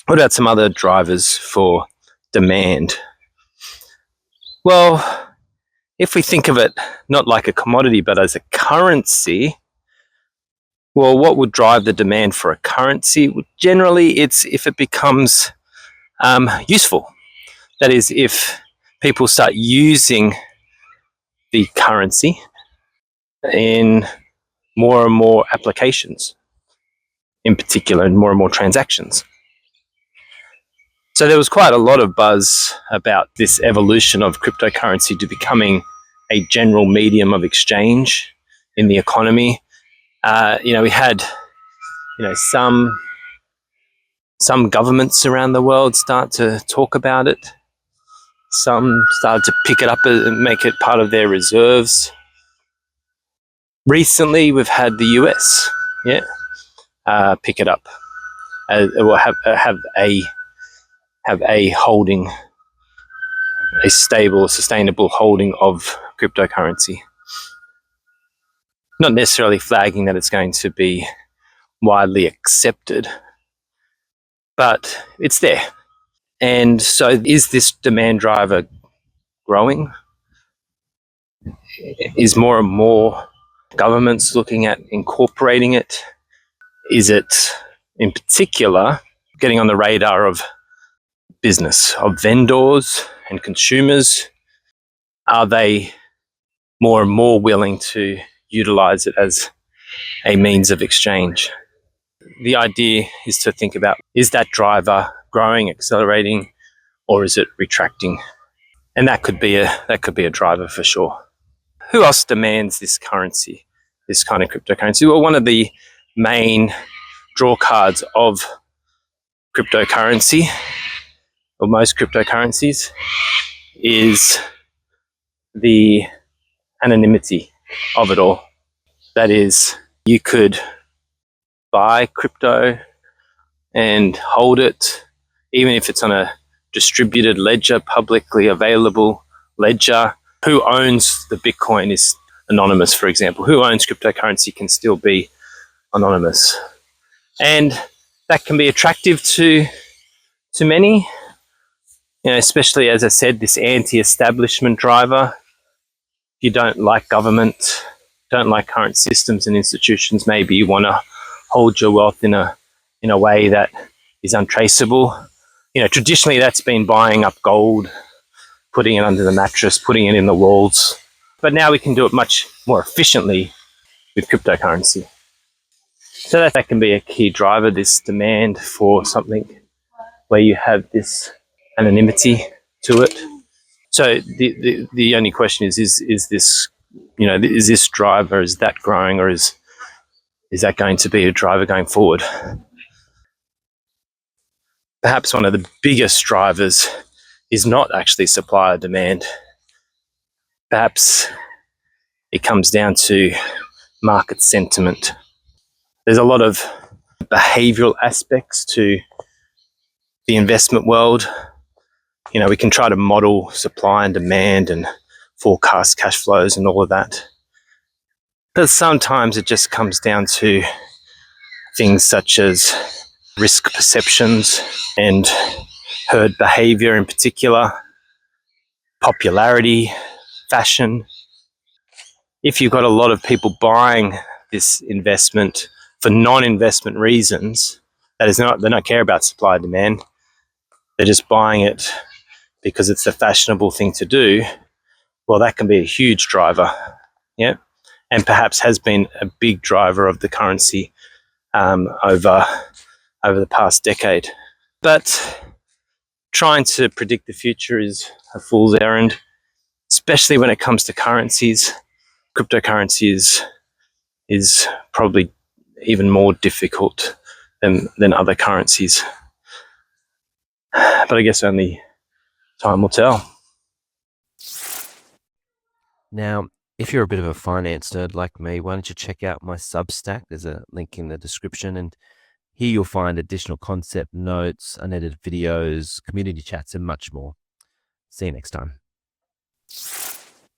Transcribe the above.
What about some other drivers for demand? Well, if we think of it not like a commodity but as a currency, well, what would drive the demand for a currency? Generally, it's if it becomes useful. That is, if people start using the currency in more and more applications, in particular, in more and more transactions. So there was quite a lot of buzz about this evolution of cryptocurrency to becoming a general medium of exchange in the economy. We had, some governments around the world start to talk about it. Some started to pick it up and make it part of their reserves. Recently, we've had the US, pick it up, or have a holding, a stable, sustainable holding of cryptocurrency. Not necessarily flagging that it's going to be widely accepted, but it's there. And so is this demand driver growing? Is more and more governments looking at incorporating it? Is it, in particular, getting on the radar of business, of vendors and consumers? Are they more and more willing to utilize it as a means of exchange? The idea is to think about, is that driver growing, accelerating, or is it retracting? And that could be a driver for sure. Who else demands this currency, this kind of cryptocurrency? Well, one of the main draw cards of cryptocurrency, or most cryptocurrencies, is the anonymity of it all. That is, you could buy crypto and hold it, even if it's on a distributed ledger, publicly available ledger. Who owns the Bitcoin is anonymous, for example. Who owns cryptocurrency can still be anonymous. And that can be attractive to many, especially, as I said, this anti-establishment driver. If you don't like government, don't like current systems and institutions, maybe you want to hold your wealth in a way that is untraceable. Traditionally that's been buying up gold, putting it under the mattress, putting it in the walls. But now we can do it much more efficiently with cryptocurrency. So that can be a key driver, this demand for something where you have this anonymity to it. So the only question is this, is this driver, is that growing, or is that going to be a driver going forward? Perhaps one of the biggest drivers is not actually supply or demand. Perhaps it comes down to market sentiment. There's a lot of behavioral aspects to the investment world. We can try to model supply and demand and forecast cash flows and all of that. But sometimes it just comes down to things such as risk perceptions and herd behavior in particular, popularity, fashion. If you've got a lot of people buying this investment for non-investment reasons, they don't care about supply and demand, they're just buying it because it's the fashionable thing to do, well, that can be a huge driver, and perhaps has been a big driver of the currency over the past decade. But trying to predict the future is a fool's errand, especially when it comes to currencies. Cryptocurrency is probably even more difficult than other currencies. But I guess only time will tell. Now, if you're a bit of a finance nerd like me, why don't you check out my Substack? There's a link in the description, and here you'll find additional concept notes, unedited videos, community chats, and much more. See you next time.